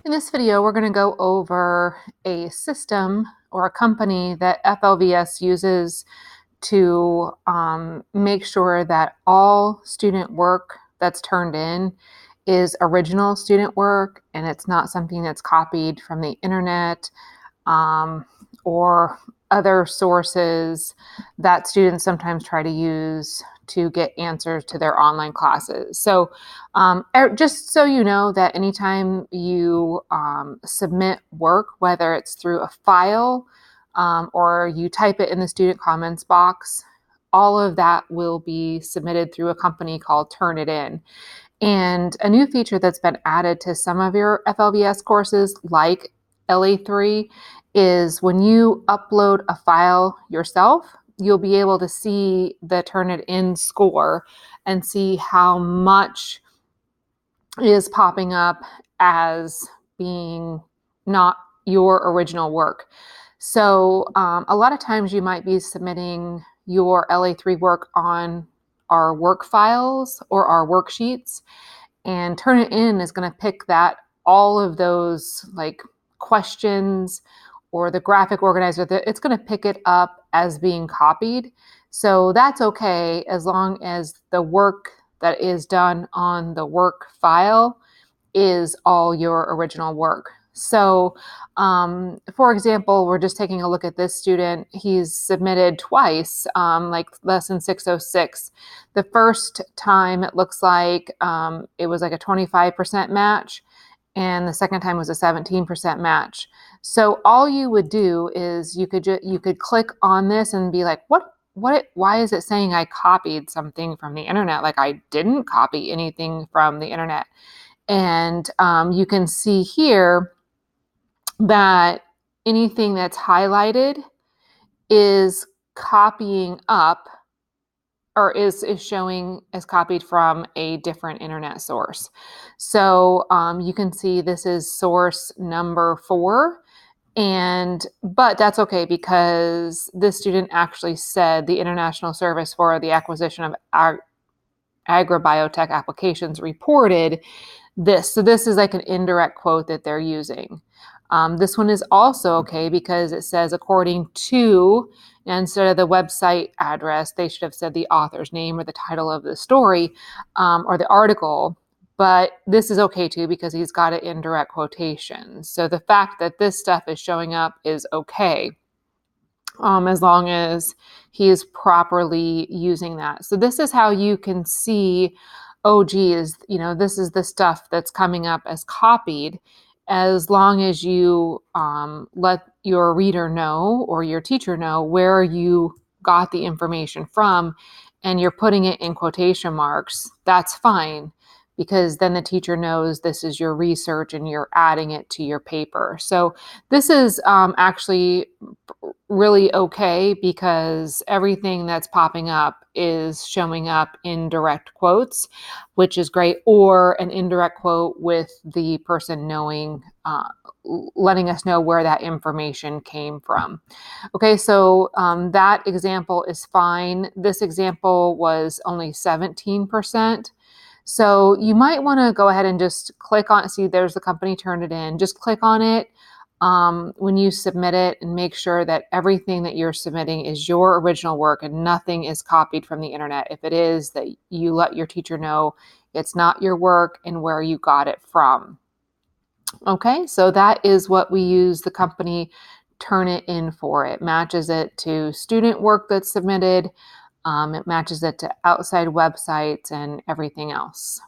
In this video, we're going to go over a system or a company that FLVS uses to make sure that all student work that's turned in is original student work and it's not something that's copied from the internet um, or other sources that students sometimes try to use to get answers to their online classes. So, just so you know that anytime you submit work, whether it's through a file or you type it in the student comments box, all of that will be submitted through a company called Turnitin. And a new feature that's been added to some of your FLVS courses, like LA3, is when you upload a file yourself, you'll be able to see the Turnitin score and see how much is popping up as being not your original work. So a lot of times you might be submitting your LA3 work on our work files or our worksheets, and Turnitin is going to pick that all of those like questions or the graphic organizer, it's going to pick it up as being copied. So that's okay as long as the work that is done on the work file is all your original work. So, for example, we're just taking a look at this student. He's submitted twice, like lesson 606. The first time it looks like it was like a 25% match, and the second time was a 17% match. So all you would do is you could click on this and be like, why is it saying I copied something from the internet? Like I didn't copy anything from the internet. And you can see here that anything that's highlighted is copying up or is showing as copied from a different internet source. So you can see this is source number 4. But that's okay because this student actually said the International Service for the Acquisition of Agrobiotech Applications reported this. So this is like an indirect quote that they're using. This one is also okay because it says according to, instead of the website address, they should have said the author's name or the title of the story or the article. But this is okay too because he's got an indirect quotation. So the fact that this stuff is showing up is okay. As long as he is properly using that. So this is how you can see, oh, geez, this is the stuff that's coming up as copied, as long as you let your reader know or your teacher know where you got the information from and you're putting it in quotation marks, that's fine. Because then the teacher knows this is your research and you're adding it to your paper. So this is actually really okay because everything that's popping up is showing up in direct quotes, which is great, or an indirect quote with the person knowing, letting us know where that information came from. Okay, so that example is fine. This example was only 17%. So you might want to go ahead and just click on, see there's the company Turnitin, just click on it when you submit it and make sure that everything that you're submitting is your original work and nothing is copied from the internet. If it is, that you let your teacher know it's not your work and where you got it from. Okay, so that is what we use the company Turnitin for. It matches it to student work that's submitted. It matches it to outside websites and everything else.